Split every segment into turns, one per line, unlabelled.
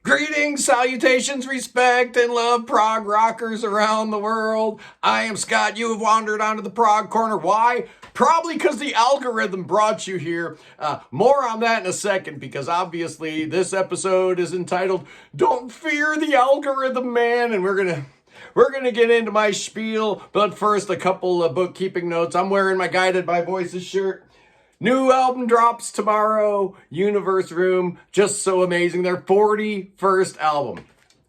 Greetings, salutations, respect, and love, prog rockers around the world. I am Scott. You have wandered onto the Prog Corner. Why? Probably because the algorithm brought you here. More on that in a second, because obviously this episode is entitled "Don't Fear the Algorithm, Man," and we're gonna get into my spiel. But first, a couple of bookkeeping notes. I'm wearing my Guided by Voices shirt. New album drops tomorrow, Universe Room, just so amazing. Their 41st album.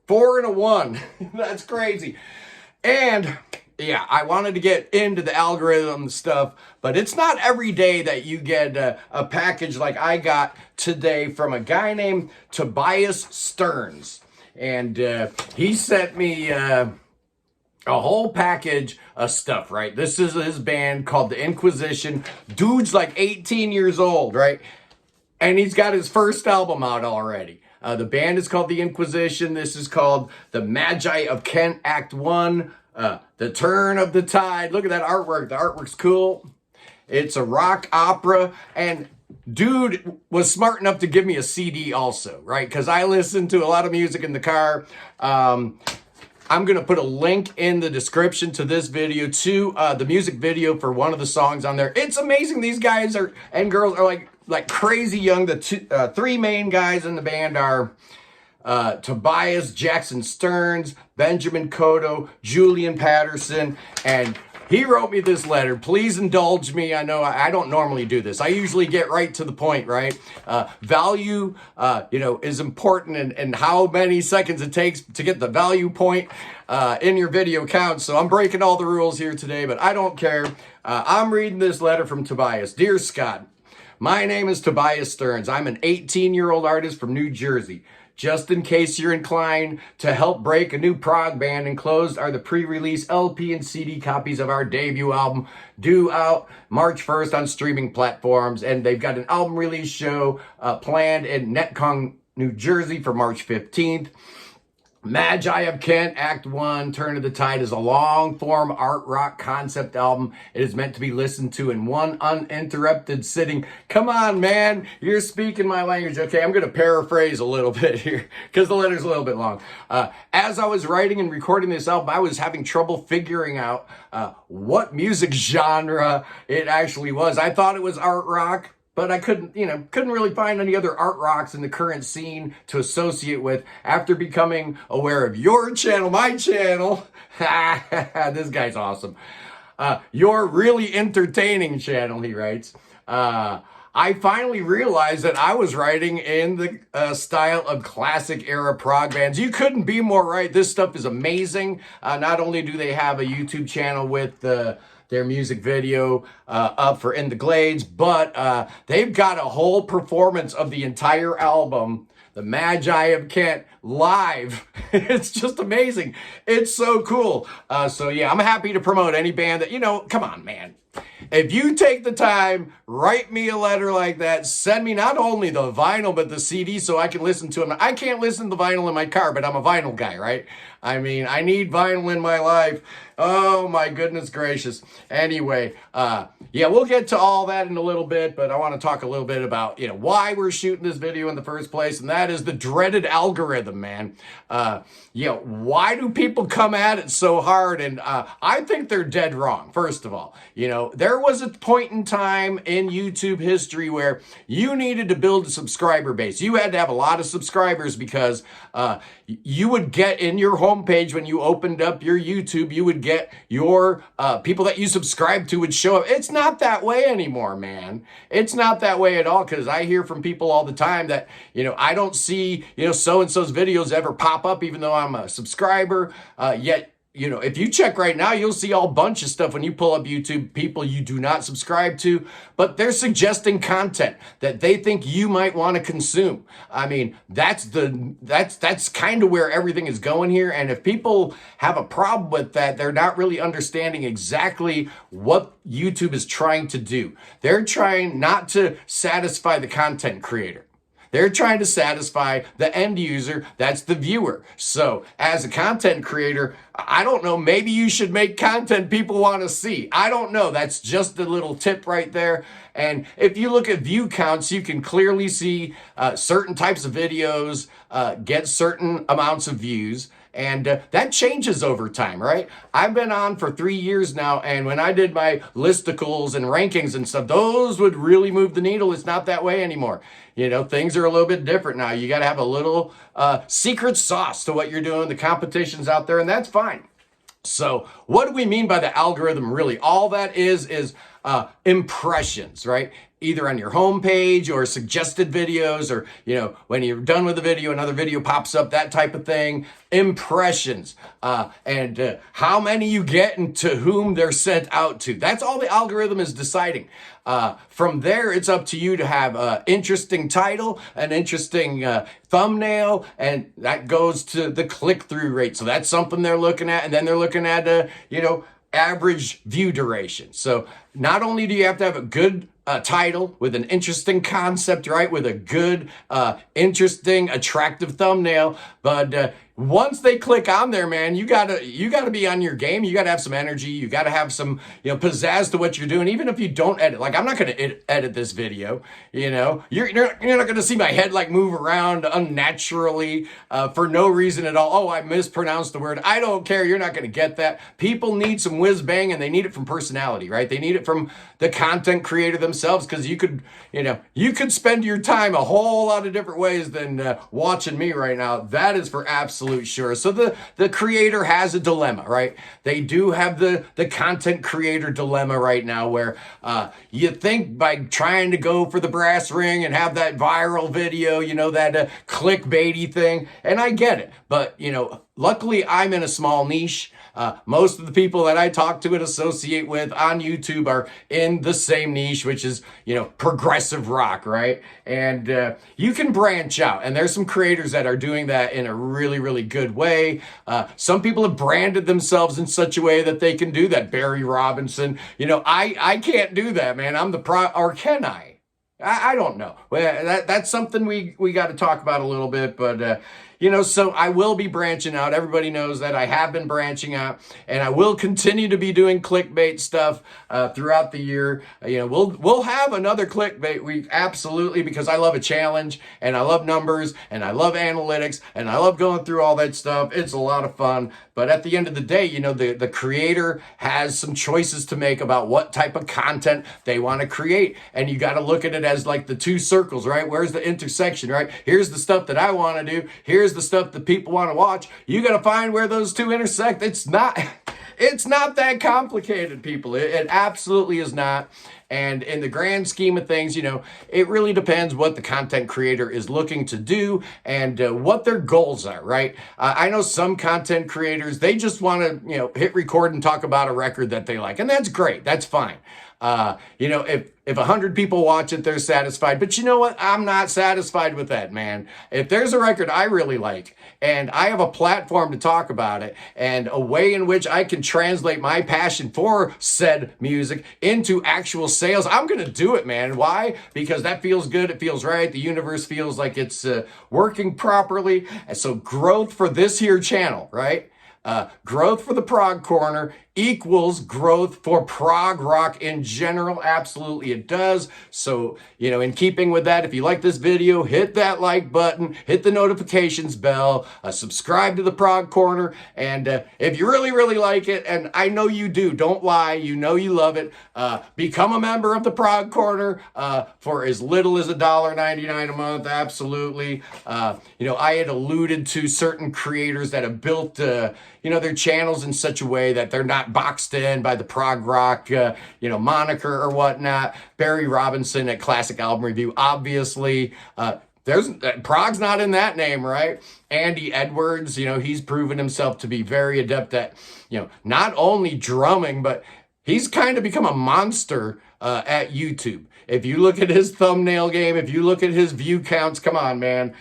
4 and a 1. That's crazy. And yeah, I wanted to get into the algorithm stuff, but it's not every day that you get a package like I got today from a guy named Tobias Stearns. And he sent me a whole package of stuff, right? This is his band called The Inquisition. Dude's like 18 years old, right? And he's got his first album out already. The band is called The Inquisition. This is called The Magi of Kent Act 1, The Turn of the Tide. Look at that artwork. The artwork's cool. It's a rock opera. And dude was smart enough to give me a CD also, right? Because I listen to a lot of music in the car. I'm going to put a link in the description to this video to the music video for one of the songs on there. It's amazing. These guys are and girls are like crazy young. The three main guys in the band are Tobias Jackson Stearns, Benjamin Cotto, Julian Patterson, and he wrote me this letter. Please indulge me. I know I don't normally do this. I usually get right to the point, right? Value, is important, and how many seconds it takes to get the value point in your video counts. So I'm breaking all the rules here today, but I don't care. I'm reading this letter from Tobias. Dear Scott, my name is Tobias Stearns. I'm an 18-year-old artist from New Jersey. Just in case you're inclined to help break a new prog band, enclosed are the pre-release LP and CD copies of our debut album, due out March 1st on streaming platforms. And they've got an album release show planned in Netcong, New Jersey for March 15th. Magi of Kent, Act 1, Turn of the Tide is a long-form art rock concept album. It is meant to be listened to in one uninterrupted sitting. Come on, man. You're speaking my language. Okay, I'm going to paraphrase a little bit here because the letter's a little bit long. As I was writing and recording this album, I was having trouble figuring out what music genre it actually was. I thought it was art rock, but I couldn't really find any other art rocks in the current scene to associate with after becoming aware of your channel, my channel. This guy's awesome. Your really entertaining channel, he writes. I finally realized that I was writing in the style of classic era prog bands. You couldn't be more right. This stuff is amazing. Not only do they have a YouTube channel with their music video up for In the Glades, but they've got a whole performance of the entire album, The Magi of Kent, live. It's just amazing. It's so cool. So yeah, I'm happy to promote any band that, come on, man. If you take the time, write me a letter like that, send me not only the vinyl, but the CD so I can listen to them. I can't listen to the vinyl in my car, but I'm a vinyl guy, right? I mean, I need vinyl in my life. Oh my goodness gracious. Anyway, yeah, we'll get to all that in a little bit, but I want to talk a little bit about, why we're shooting this video in the first place, and that is the dreaded algorithm, man. Why do people come at it so hard? And I think they're dead wrong, first of all. There was a point in time in YouTube history where you needed to build a subscriber base. You had to have a lot of subscribers because you would get in your homepage when you opened up your YouTube, you would get your people that you subscribe to would show up. It's not that way anymore, man. It's not that way at all, because I hear from people all the time that, I don't see, so-and-so's videos ever pop up even though I'm a subscriber, yet if you check right now, you'll see a bunch of stuff when you pull up YouTube, people you do not subscribe to, but they're suggesting content that they think you might want to consume. I mean, that's kind of where everything is going here. And if people have a problem with that, they're not really understanding exactly what YouTube is trying to do. They're trying not to satisfy the content creator. They're trying to satisfy the end user, that's the viewer. So as a content creator, I don't know, maybe you should make content people want to see. I don't know. That's just a little tip right there. And if you look at view counts, you can clearly see certain types of videos get certain amounts of views. And that changes over time, right? I've been on for 3 years now, and when I did my listicles and rankings and stuff, those would really move the needle. It's not that way anymore. You know, things are a little bit different now. You got to have a little secret sauce to what you're doing. The competition's out there, and that's fine. So what do we mean by the algorithm really? All that is impressions, right? Either on your homepage or suggested videos, or, you know, when you're done with the video, another video pops up, that type of thing. Impressions, and how many you get and to whom they're sent out to. That's all the algorithm is deciding. From there, it's up to you to have an interesting title, an interesting thumbnail, and that goes to the click-through rate. So that's something they're looking at, and then they're looking at, you know, average view duration. So not only do you have to have a good title with an interesting concept, right, with a good, interesting, attractive thumbnail, but once they click on there, man, you gotta be on your game. You gotta have some energy. You gotta have some, you know, pizzazz to what you're doing. Even if you don't edit, like I'm not gonna edit this video. You know, you're not gonna see my head like move around unnaturally for no reason at all. Oh, I mispronounced the word. I don't care. You're not gonna get that. People need some whiz bang, and they need it from personality, right? They need it from the content creator themselves, because you could spend your time a whole lot of different ways than watching me right now. That is for absolute sure. So the creator has a dilemma, right? They do have the content creator dilemma right now, where you think by trying to go for the brass ring and have that viral video, you know, that clickbaity thing, and I get it, but you know, luckily I'm in a small niche. Most of the people that I talk to and associate with on YouTube are in the same niche, which is, you know, progressive rock, right? And you can branch out, and there's some creators that are doing that in a really, really good way. Some people have branded themselves in such a way that they can do that. Barry Robinson, you know, I can't do that, man. I'm the or can I? I don't know. Well, that's something we got to talk about a little bit, but you know, so I will be branching out. Everybody knows that I have been branching out, and I will continue to be doing clickbait stuff throughout the year. You know, we'll have another clickbait week, absolutely, because I love a challenge, and I love numbers, and I love analytics, and I love going through all that stuff. It's a lot of fun. But at the end of the day, you know, the creator has some choices to make about what type of content they want to create. And you got to look at it as like the two circles, right? Where's the intersection, right? Here's the stuff that I want to do. Here's the stuff that people want to watch. You got to find where those two intersect. It's not that complicated, people. It absolutely is not. And in the grand scheme of things, you know, it really depends what the content creator is looking to do and what their goals are, right? I know some content creators, they just want to, you know, hit record and talk about a record that they like. And that's great. That's fine. You know, if 100 people watch it, they're satisfied. But you know what? I'm not satisfied with that, man. If there's a record I really like, and I have a platform to talk about it, and a way in which I can translate my passion for said music into actual sales, I'm going to do it, man. Why? Because that feels good. It feels right. The universe feels like it's working properly. And so growth for this here channel, right? Growth for the Prog Corner equals growth for prog rock in general. Absolutely it does. So, you know, in keeping with that, if you like this video, hit that like button, hit the notifications bell, subscribe to the Prog Corner, and if you really, really like it, and I know you do, don't lie, you know you love it, become a member of the Prog Corner for as little as $1.99 a month. Absolutely. You know, I had alluded to certain creators that have built you know, their channels in such a way that they're not boxed in by the prog rock, you know, moniker or whatnot. Barry Robinson at Classic Album Review, obviously. There's prog's not in that name, right? Andy Edwards, you know, he's proven himself to be very adept at, you know, not only drumming, but he's kind of become a monster at YouTube. If you look at his thumbnail game, if you look at his view counts, come on, man.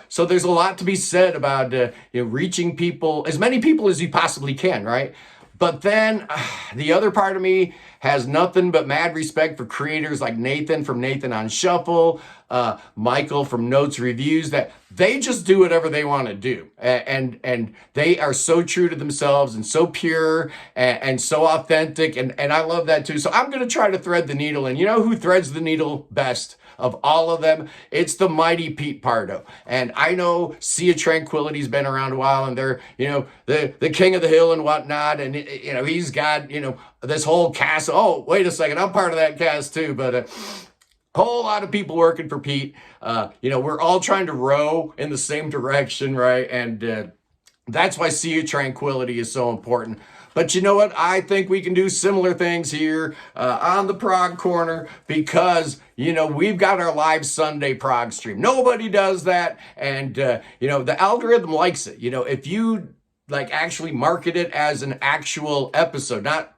So there's a lot to be said about you know, reaching people, as many people as you possibly can, right? But then the other part of me has nothing but mad respect for creators like Nathan from Nathan on Shuffle, Michael from Notes Reviews, that they just do whatever they want to do. And they are so true to themselves and so pure and so authentic. And I love that too. So I'm going to try to thread the needle. And you know who threads the needle best of all of them? It's the mighty Pete Pardo. And I know Sea of Tranquility's been around a while, and they're, the king of the hill and whatnot. And, he's got, this whole cast. Oh, wait a second. I'm part of that cast too. But, whole lot of people working for Pete. We're all trying to row in the same direction, right? And that's why Sea of Tranquility is so important. But you know what? I think we can do similar things here on the Prog Corner because, we've got our live Sunday prog stream. Nobody does that. And, the algorithm likes it. If you actually market it as an actual episode, not,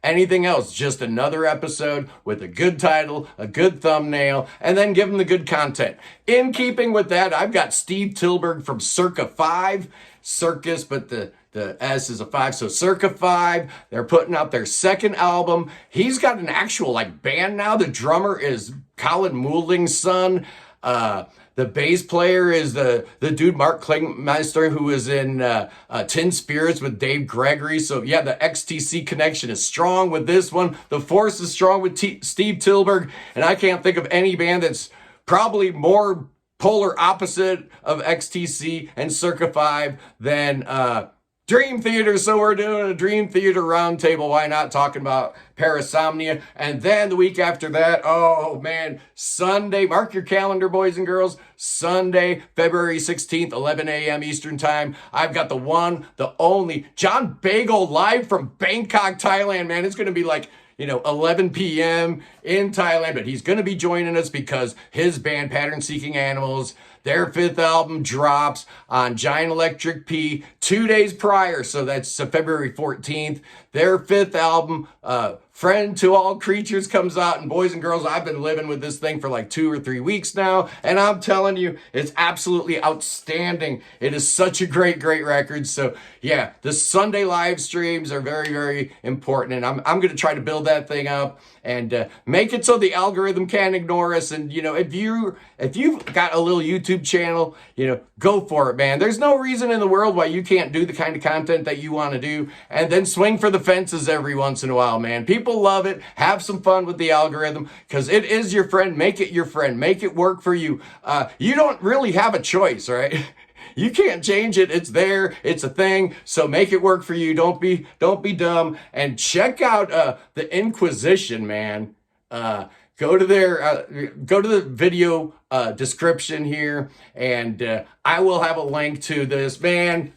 anything else, just another episode with a good title, a good thumbnail, and then give them the good content. In keeping with that, I've got Steve Tilburg from Circa 5, Circus, but the S is a 5, so Circa 5. They're putting out their second album. He's got an actual band now. The drummer is Colin Moulding's son. The bass player is the dude Mark Klingmeister, who is in Tin Spirits with Dave Gregory. So yeah, the XTC connection is strong with this one. The Force is strong with Steve Tilburg. And I can't think of any band that's probably more polar opposite of XTC and Circa 5 than Dream Theater. So we're doing a Dream Theater roundtable. Why not? Talking about Parasomnia. And then the week after that, oh man, Sunday, mark your calendar, boys and girls. Sunday, February 16th, 11 a.m. Eastern Time. I've got the one, the only John Bagel live from Bangkok, Thailand, man. It's going to be 11 p.m. in Thailand, but he's going to be joining us because his band, Pattern Seeking Animals, their 5th album drops on Giant Electric P 2 days prior. So that's February 14th. Their 5th album, Friend to All Creatures, comes out. And boys and girls, I've been living with this thing for 2 or 3 weeks now. And I'm telling you, it's absolutely outstanding. It is such a great, great record. So yeah, the Sunday live streams are very, very important. And I'm going to try to build that thing up and make it so the algorithm can't ignore us. And, if you've got a little YouTube channel, go for it, man. There's no reason in the world why you can't do the kind of content that you want to do and then swing for the fences every once in a while, man. People love it. Have some fun with the algorithm because it is your friend. Make it your friend. Make it work for you. You don't really have a choice, right? You can't change it. It's there. It's a thing. So make it work for you. Don't be dumb. And check out the Inquisition, man. Go to the video description here, and I will have a link to this, man.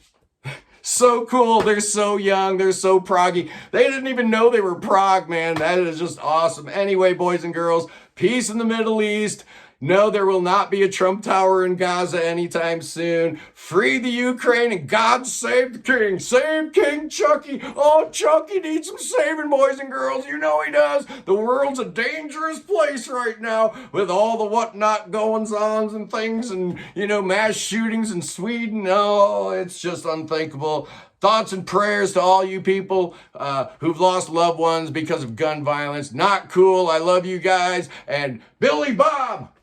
So cool. They're so young. They're so proggy. They didn't even know they were prog, man. That is just awesome. Anyway, boys and girls, peace in the Middle East. No, there will not be a Trump Tower in Gaza anytime soon. Free the Ukraine and God save the king. Save King Chucky. Oh, Chucky needs some saving, boys and girls. You know he does. The world's a dangerous place right now with all the whatnot goings-ons and things and, mass shootings in Sweden. Oh, it's just unthinkable. Thoughts and prayers to all you people who've lost loved ones because of gun violence. Not cool. I love you guys. And Billy Bob,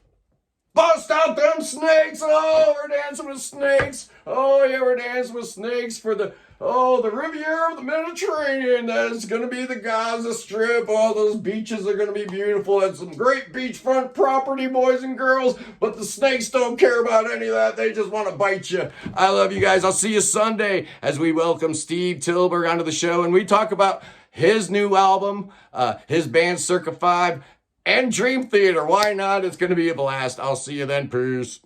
bust out them snakes. Oh, we're dancing with snakes. Oh, yeah, we're dancing with snakes for the Riviera of the Mediterranean. That's going to be the Gaza Strip. All those beaches are going to be beautiful. That's some great beachfront property, boys and girls. But the snakes don't care about any of that. They just want to bite you. I love you guys. I'll see you Sunday as we welcome Steve Tilburg onto the show. And we talk about his new album, his band Circa 5, and Dream Theater. Why not? It's going to be a blast. I'll see you then. Peace.